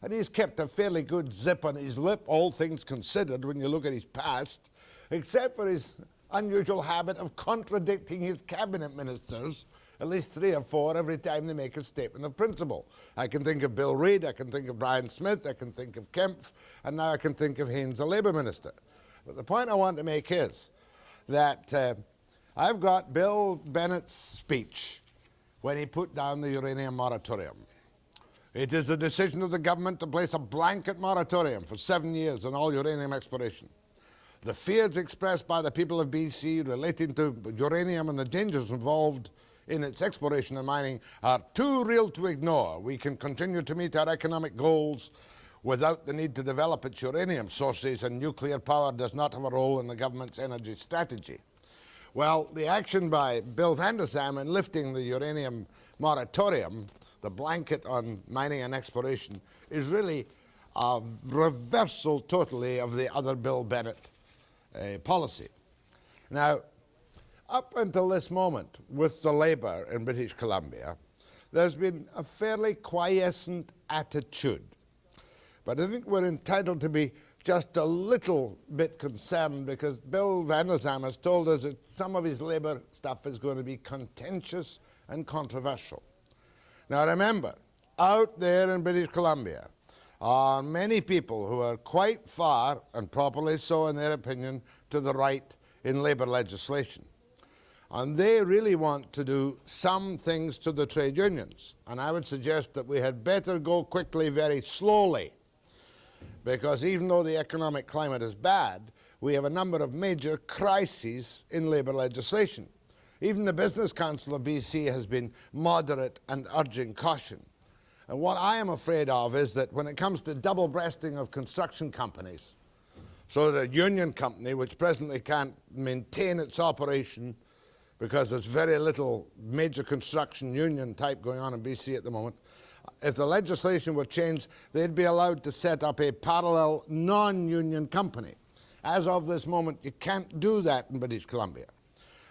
[SPEAKER 1] And he's kept a fairly good zip on his lip, all things considered, when you look at his past, except for his unusual habit of contradicting his cabinet ministers, at least 3 or 4, every time they make a statement of principle. I can think of Bill Reid, I can think of Brian Smith, I can think of Kempf, and now I can think of Haynes, the Labour Minister. But the point I want to make is that I've got Bill Bennett's speech when he put down the uranium moratorium. It is a decision of the government to place a blanket moratorium for 7 years on all uranium exploration. The fears expressed by the people of BC relating to uranium and the dangers involved in its exploration and mining are too real to ignore. We can continue to meet our economic goals without the need to develop its uranium sources, and nuclear power does not have a role in the government's energy strategy. Well, the action by Bill van der Zalm in lifting the uranium moratorium, the blanket on mining and exploration, is really a reversal totally of the other Bill Bennett policy. Now, up until this moment, with the Labour in British Columbia, there's been a fairly quiescent attitude. But I think we're entitled to be just a little bit concerned, because Bill van der Zalm has told us that some of his Labour stuff is going to be contentious and controversial. Now remember, out there in British Columbia are many people who are quite far, and properly so in their opinion, to the right in Labour legislation. And they really want to do some things to the trade unions. And I would suggest that we had better go quickly, very slowly, because even though the economic climate is bad, we have a number of major crises in Labour legislation. Even the Business Council of BC has been moderate and urging caution. And what I am afraid of is that when it comes to double-breasting of construction companies, so the union company, which presently can't maintain its operation because there's very little major construction union type going on in BC at the moment, if the legislation were changed, they'd be allowed to set up a parallel non-union company. As of this moment, you can't do that in British Columbia.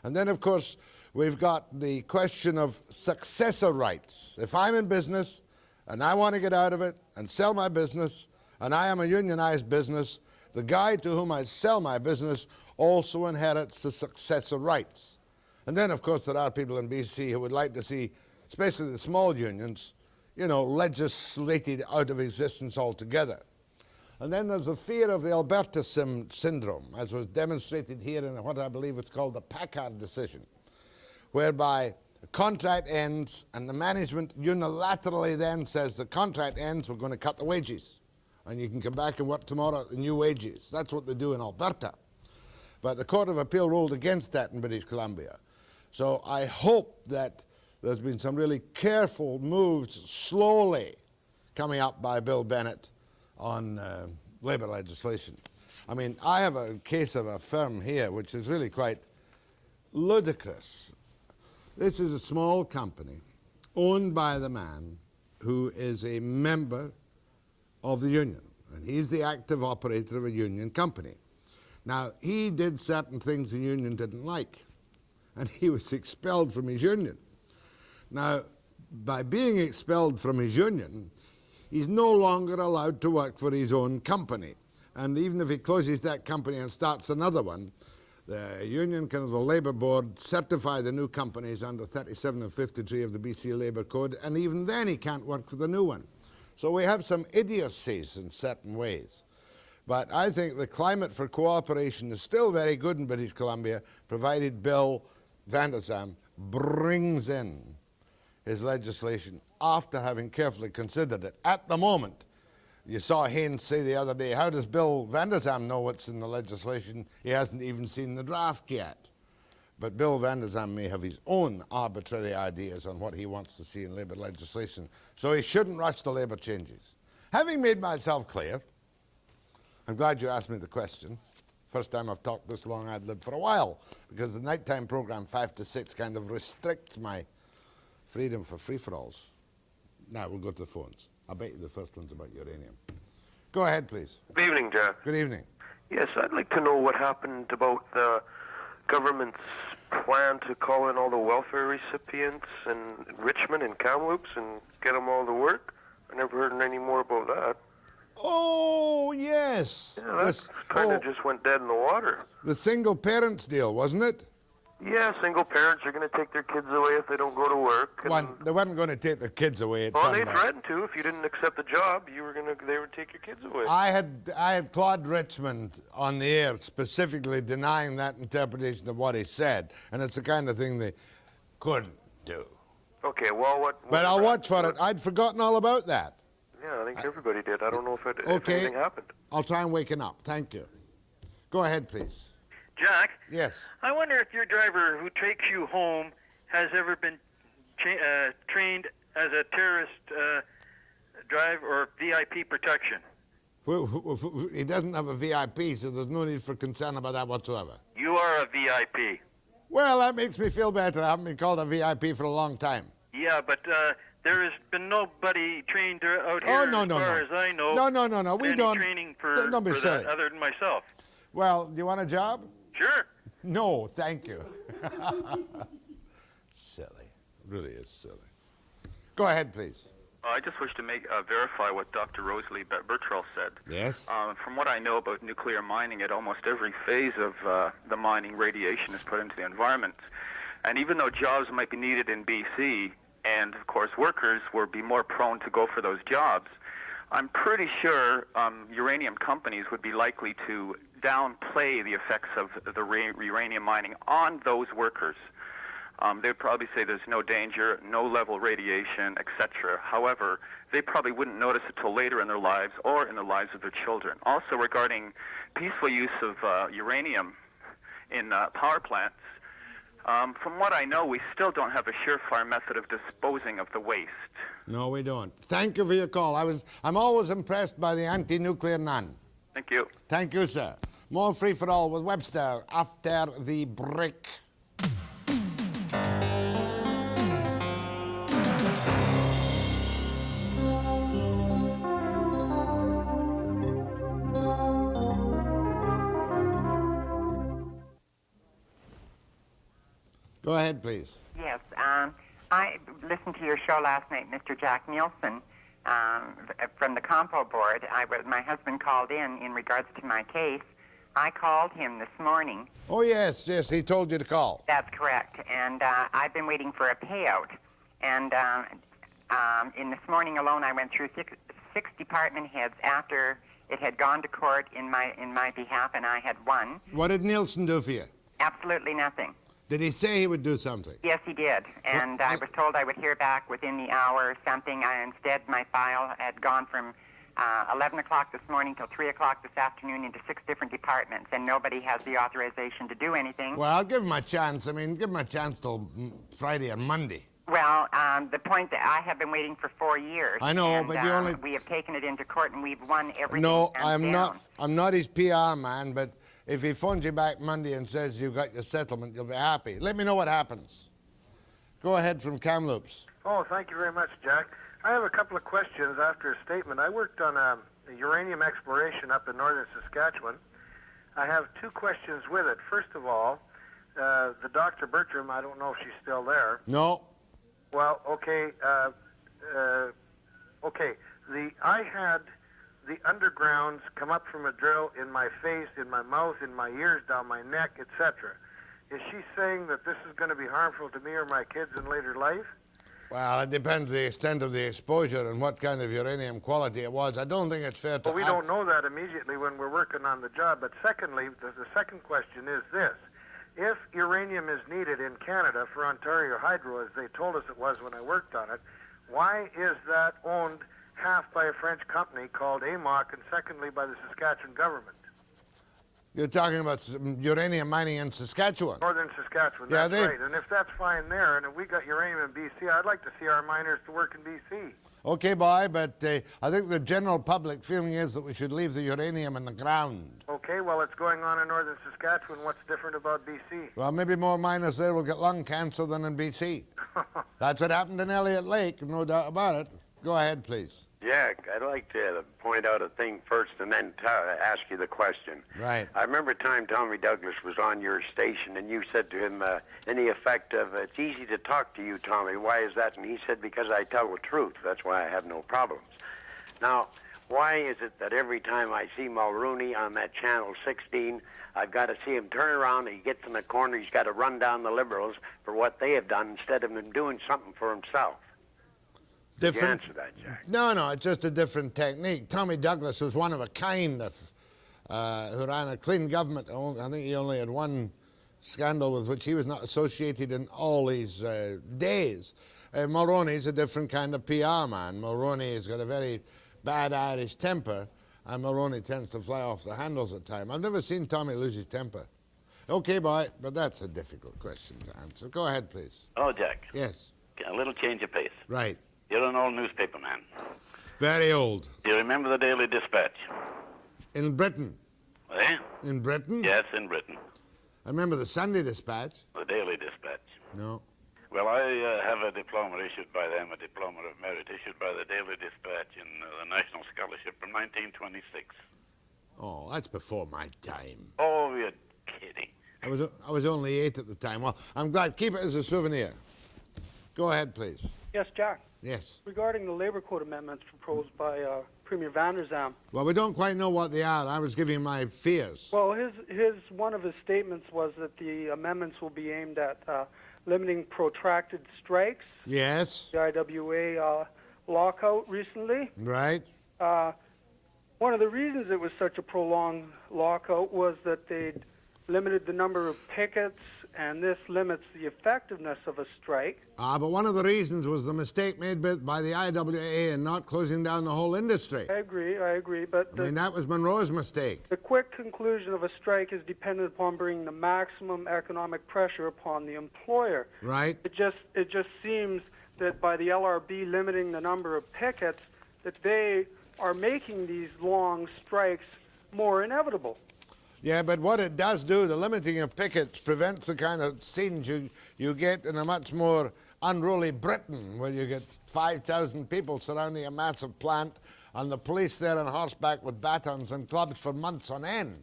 [SPEAKER 1] And then, of course, we've got the question of successor rights. If I'm in business and I want to get out of it and sell my business, and I am a unionized business, the guy to whom I sell my business also inherits the successor rights. And then, of course, there are people in BC who would like to see, especially the small unions, you know, legislated out of existence altogether. And then there's the fear of the Alberta syndrome, as was demonstrated here in what I believe is called the Packard decision, whereby a contract ends and the management unilaterally then says the contract ends, we're going to cut the wages. And you can come back and work tomorrow at the new wages. That's what they do in Alberta. But the Court of Appeal ruled against that in British Columbia. So I hope that there's been some really careful moves slowly coming up by Bill Bennett on Labour legislation. I mean, I have a case of a firm here which is really quite ludicrous. This is a small company owned by the man who is a member of the union, and he's the active operator of a union company. Now, he did certain things the union didn't like, and he was expelled from his union. Now, by being expelled from his union, he's no longer allowed to work for his own company. And even if he closes that company and starts another one, the union can, the Labour Board, certify the new companies under 37 and 53 of the BC Labour Code, and even then he can't work for the new one. So we have some idiocies in certain ways. But I think the climate for cooperation is still very good in British Columbia, provided Bill van der Zalm brings in his legislation after having carefully considered it. At the moment, you saw Haynes say the other day, how does Bill van der Zalm know what's in the legislation? He hasn't even seen the draft yet. But Bill van der Zalm may have his own arbitrary ideas on what he wants to see in Labour legislation. So he shouldn't rush the Labour changes. Having made myself clear, I'm glad you asked me the question. First time I've talked this long I'd lived for a while, because the nighttime program 5 to 6 kind of restricts my freedom for free-for-alls. Now we'll go to the phones. I'll bet you the first one's about uranium. Go ahead, please.
[SPEAKER 8] Good evening, Jack.
[SPEAKER 1] Good evening.
[SPEAKER 8] Yes, I'd like to know what happened about the government's plan to call in all the welfare recipients in Richmond and Kamloops and get them all to work. I never heard any more about that.
[SPEAKER 1] Oh, yes.
[SPEAKER 8] Yeah, that kind of just went dead in the water.
[SPEAKER 1] The single parents deal, wasn't it?
[SPEAKER 8] Yeah, single parents are going to take their kids away if they don't go to work.
[SPEAKER 1] They weren't going to take their kids away.
[SPEAKER 8] Well, they threatened to. If you didn't accept the job, they would take your kids away.
[SPEAKER 1] I had Claude Richmond on the air specifically denying that interpretation of what he said, and it's the kind of thing they couldn't do.
[SPEAKER 8] Okay, well,
[SPEAKER 1] But I'll watch for it. I'd forgotten all about that.
[SPEAKER 8] Yeah, I think everybody did. I don't know if anything happened.
[SPEAKER 1] I'll try and waken up. Thank you. Go ahead, please.
[SPEAKER 10] Jack?
[SPEAKER 1] Yes.
[SPEAKER 10] I wonder if your driver who takes you home has ever been trained as a terrorist drive or VIP protection.
[SPEAKER 1] He doesn't have a VIP, so there's no need for concern about that whatsoever.
[SPEAKER 10] You are a VIP.
[SPEAKER 1] Well, that makes me feel better. I haven't been called a VIP for a long time.
[SPEAKER 10] Yeah, but there has been nobody trained out here,
[SPEAKER 1] Oh, no,
[SPEAKER 10] as
[SPEAKER 1] no,
[SPEAKER 10] far
[SPEAKER 1] no.
[SPEAKER 10] as I know.
[SPEAKER 1] No. We
[SPEAKER 10] any
[SPEAKER 1] don't.
[SPEAKER 10] training for,
[SPEAKER 1] Don't be
[SPEAKER 10] for
[SPEAKER 1] silly.
[SPEAKER 10] that other than myself.
[SPEAKER 1] Well, do you want a job?
[SPEAKER 10] Sure.
[SPEAKER 1] No, thank you. Silly. Really is silly. Go ahead, please.
[SPEAKER 11] I just wish to verify what Dr. Rosalie Bertell said.
[SPEAKER 1] Yes?
[SPEAKER 11] From what I know about nuclear mining, at almost every phase of the mining, radiation is put into the environment. And even though jobs might be needed in BC, and of course workers will be more prone to go for those jobs, I'm pretty sure uranium companies would be likely to downplay the effects of the uranium mining on those workers. They'd probably say there's no danger, no level radiation, etc. However, they probably wouldn't notice it till later in their lives or in the lives of their children. Also, regarding peaceful use of uranium in power plants, from what I know, we still don't have a surefire method of disposing of the waste.
[SPEAKER 1] No, we don't. Thank you for your call. I'm always impressed by the anti-nuclear nun.
[SPEAKER 11] Thank you.
[SPEAKER 1] Thank you, sir. More Free for All with Webster after the break. Go ahead, please.
[SPEAKER 12] Yes, I listened to your show last night, Mr. Jack Nielsen, from the Compo Board. My husband called in regards to my case. I called him this morning.
[SPEAKER 1] Oh, yes, he told you to call.
[SPEAKER 12] That's correct, and I've been waiting for a payout. And in this morning alone, I went through six department heads after it had gone to court in my behalf, and I had won.
[SPEAKER 1] What did Nielsen do for you?
[SPEAKER 12] Absolutely nothing.
[SPEAKER 1] Did he say he would do something?
[SPEAKER 12] Yes, he did. And I was told I would hear back within the hour or something. Instead, my file had gone from 11 o'clock this morning till 3 o'clock this afternoon into 6 different departments, and nobody has the authorization to do anything.
[SPEAKER 1] Well, I'll give him a chance. Give him a chance till Friday or Monday.
[SPEAKER 12] Well, the point that I have been waiting for 4 years.
[SPEAKER 1] I know,
[SPEAKER 12] and,
[SPEAKER 1] but you only...
[SPEAKER 12] we have taken it into court, and we've won everything.
[SPEAKER 1] No,
[SPEAKER 12] I'm down.
[SPEAKER 1] I'm not his PR man, but if he phones you back Monday and says you've got your settlement, you'll be happy. Let me know what happens. Go ahead from Kamloops.
[SPEAKER 5] Oh, thank you very much, Jack. I have a couple of questions after a statement. I worked on uranium exploration up in northern Saskatchewan. I have 2 questions with it. First of all, the Dr. Bertram, I don't know if she's still there.
[SPEAKER 1] No.
[SPEAKER 5] Well, okay. I had the undergrounds come up from a drill in my face, in my mouth, in my ears, down my neck, etc. Is she saying that this is going to be harmful to me or my kids in later life?
[SPEAKER 1] Well, it depends the extent of the exposure and what kind of uranium quality it was. I don't think it's fair to...
[SPEAKER 5] Well, we don't know that immediately when we're working on the job. But secondly, the second question is this. If uranium is needed in Canada for Ontario Hydro, as they told us it was when I worked on it, why is that owned half by a French company called AMOC and secondly by the Saskatchewan government?
[SPEAKER 1] You're talking about uranium mining in Saskatchewan.
[SPEAKER 5] Northern Saskatchewan,
[SPEAKER 1] Yeah,
[SPEAKER 5] that's right. And if that's fine there, and if we got uranium in BC, I'd like to see our miners to work in BC.
[SPEAKER 1] Okay, boy, but I think the general public feeling is that we should leave the uranium in the ground.
[SPEAKER 5] Okay, well, it's going on in northern Saskatchewan. What's different about BC?
[SPEAKER 1] Well, maybe more miners there will get lung cancer than in BC. That's what happened in Elliott Lake, no doubt about it. Go ahead, please.
[SPEAKER 13] Jack, I'd like to point out a thing first and then ask you the question.
[SPEAKER 1] Right.
[SPEAKER 13] I remember a time Tommy Douglas was on your station and you said to him, in the effect of, it's easy to talk to you, Tommy. Why is that? And he said, because I tell the truth. That's why I have no problems. Now, why is it that every time I see Mulrooney on that Channel 16, I've got to see him turn around and he gets in the corner, he's got to run down the Liberals for what they have done instead of him doing something for himself?
[SPEAKER 1] Different.
[SPEAKER 13] Answer that, Jack.
[SPEAKER 1] No, it's just a different technique. Tommy Douglas was one of a kind who ran a clean government. I think he only had one scandal with which he was not associated in all his days. Mulroney's a different kind of PR man. Mulroney has got a very bad Irish temper, and Mulroney tends to fly off the handles at times. I've never seen Tommy lose his temper. Okay, boy, but that's a difficult question to answer. Go ahead, please.
[SPEAKER 14] Hello, Jack.
[SPEAKER 1] Yes.
[SPEAKER 14] A little change of pace.
[SPEAKER 1] Right.
[SPEAKER 14] You're an old newspaper man.
[SPEAKER 1] Very old.
[SPEAKER 14] Do you remember the Daily Dispatch?
[SPEAKER 1] In Britain.
[SPEAKER 14] Eh?
[SPEAKER 1] In Britain?
[SPEAKER 14] Yes, in Britain.
[SPEAKER 1] I remember the Sunday Dispatch.
[SPEAKER 14] The Daily Dispatch.
[SPEAKER 1] No.
[SPEAKER 14] Well, I have a diploma issued by them, a diploma of merit issued by the Daily Dispatch in the National Scholarship from 1926.
[SPEAKER 1] Oh, that's before my time.
[SPEAKER 14] Oh, you're kidding.
[SPEAKER 1] I was only 8 at the time. Well, I'm glad. Keep it as a souvenir. Go ahead, please.
[SPEAKER 15] Yes, Jack.
[SPEAKER 1] Yes.
[SPEAKER 15] Regarding the Labour Code amendments proposed by Premier Van der Zalm.
[SPEAKER 1] Well, we don't quite know what they are. I was giving my fears.
[SPEAKER 15] Well, one of his statements was that the amendments will be aimed at limiting protracted strikes.
[SPEAKER 1] Yes.
[SPEAKER 15] The IWA lockout recently.
[SPEAKER 1] Right.
[SPEAKER 15] One of the reasons it was such a prolonged lockout was that they'd limited the number of pickets, and this limits the effectiveness of a strike.
[SPEAKER 1] But one of the reasons was the mistake made by the IWA in not closing down the whole industry.
[SPEAKER 15] I agree, but
[SPEAKER 1] that was Monroe's mistake.
[SPEAKER 15] The quick conclusion of a strike is dependent upon bringing the maximum economic pressure upon the employer.
[SPEAKER 1] Right.
[SPEAKER 15] It just seems that by the LRB limiting the number of pickets, that they are making these long strikes more inevitable.
[SPEAKER 1] Yeah, but what it does do, the limiting of pickets prevents the kind of scenes you get in a much more unruly Britain, where you get 5,000 people surrounding a massive plant and the police there on horseback with batons and clubs for months on end.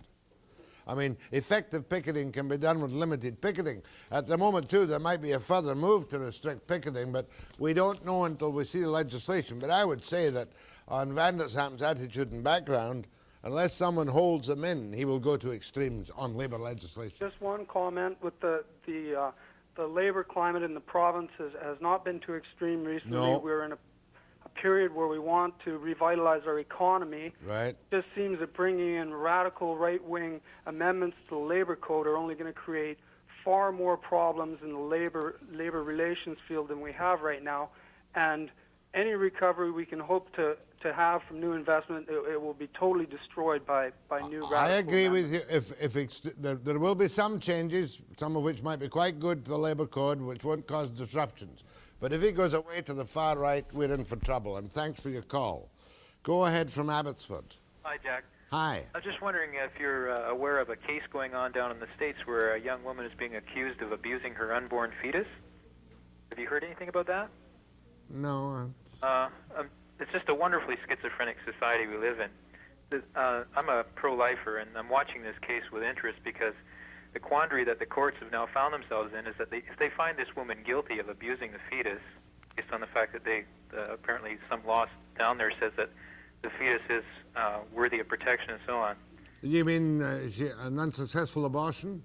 [SPEAKER 1] I mean, effective picketing can be done with limited picketing. At the moment, too, there might be a further move to restrict picketing, but we don't know until we see the legislation. But I would say that on Van der Zalm's attitude and background, unless someone holds him in, he will go to extremes on labour legislation.
[SPEAKER 15] Just one comment with the labour climate in the province has not been too extreme recently.
[SPEAKER 1] No.
[SPEAKER 15] We're in a period where we want to revitalize our economy.
[SPEAKER 1] Right.
[SPEAKER 15] It just seems that bringing in radical right-wing amendments to the labour code are only going to create far more problems in the labor relations field than we have right now. And any recovery we can hope to have from new investment, it will be totally destroyed by new radical
[SPEAKER 1] I agree
[SPEAKER 15] amendments.
[SPEAKER 1] with you. There will be some changes, some of which might be quite good to the labour code, which won't cause disruptions. But if he goes away to the far right, we're in for trouble. And thanks for your call. Go ahead from Abbotsford.
[SPEAKER 16] Hi, Jack.
[SPEAKER 1] Hi.
[SPEAKER 16] I was just wondering if you're aware of a case going on down in the States where a young woman is being accused of abusing her unborn fetus. Have you heard anything about that?
[SPEAKER 1] No.
[SPEAKER 16] It's just a wonderfully schizophrenic society we live in. I'm a pro-lifer, and I'm watching this case with interest because the quandary that the courts have now found themselves in is that if they find this woman guilty of abusing the fetus, based on the fact that apparently some law down there says that the fetus is worthy of protection and so on.
[SPEAKER 1] You mean an unsuccessful abortion?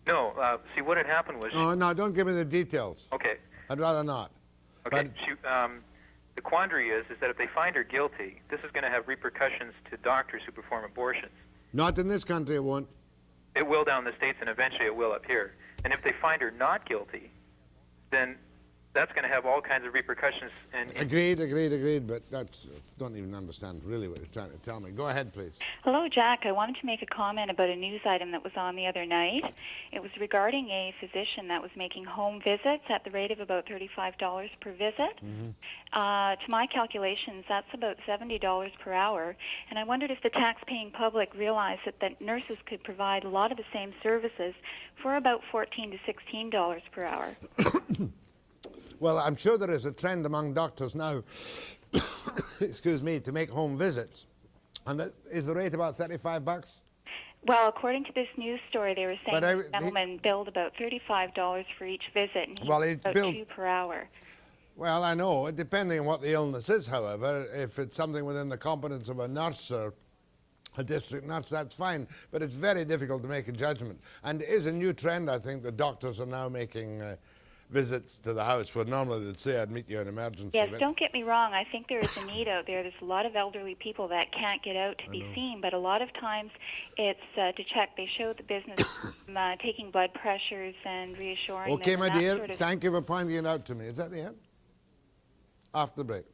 [SPEAKER 16] No. See, what had happened was...
[SPEAKER 1] Oh, no, don't give me the details.
[SPEAKER 16] Okay.
[SPEAKER 1] I'd rather not.
[SPEAKER 16] Okay. The quandary is that if they find her guilty, this is going to have repercussions to doctors who perform abortions.
[SPEAKER 1] Not in this country, it won't.
[SPEAKER 16] It will down in the States, and eventually it will up here. And if they find her not guilty, then that's going to have all kinds of repercussions.
[SPEAKER 1] Agreed, but that's, don't even understand really what you're trying to tell me. Go ahead, please.
[SPEAKER 17] Hello, Jack. I wanted to make a comment about a news item that was on the other night. It was regarding a physician that was making home visits at the rate of about $35 per visit.
[SPEAKER 1] Mm-hmm.
[SPEAKER 17] To my calculations, that's about $70 per hour. And I wondered if the tax-paying public realized that nurses could provide a lot of the same services for about $14 to $16 per hour.
[SPEAKER 1] Well, I'm sure there is a trend among doctors now, excuse me, to make home visits. And is the rate about $35?
[SPEAKER 17] Well, according to this news story, they were saying the gentleman billed about $35 for each visit, and he about $2 per hour.
[SPEAKER 1] Well, I know, depending on what the illness is, however. If it's something within the competence of a nurse or a district nurse, that's fine. But it's very difficult to make a judgment. And it is a new trend, I think, that doctors are now making visits to the house where normally they'd say, I'd meet you in emergency.
[SPEAKER 17] Yes, don't get me wrong. I think there is a need out there. There's a lot of elderly people that can't get out to be seen, but a lot of times it's to check. They show the business taking blood pressures and reassuring them.
[SPEAKER 1] Okay, my
[SPEAKER 17] and that
[SPEAKER 1] dear,
[SPEAKER 17] sort of
[SPEAKER 1] thank you for pointing it out to me. Is that the end? After the break.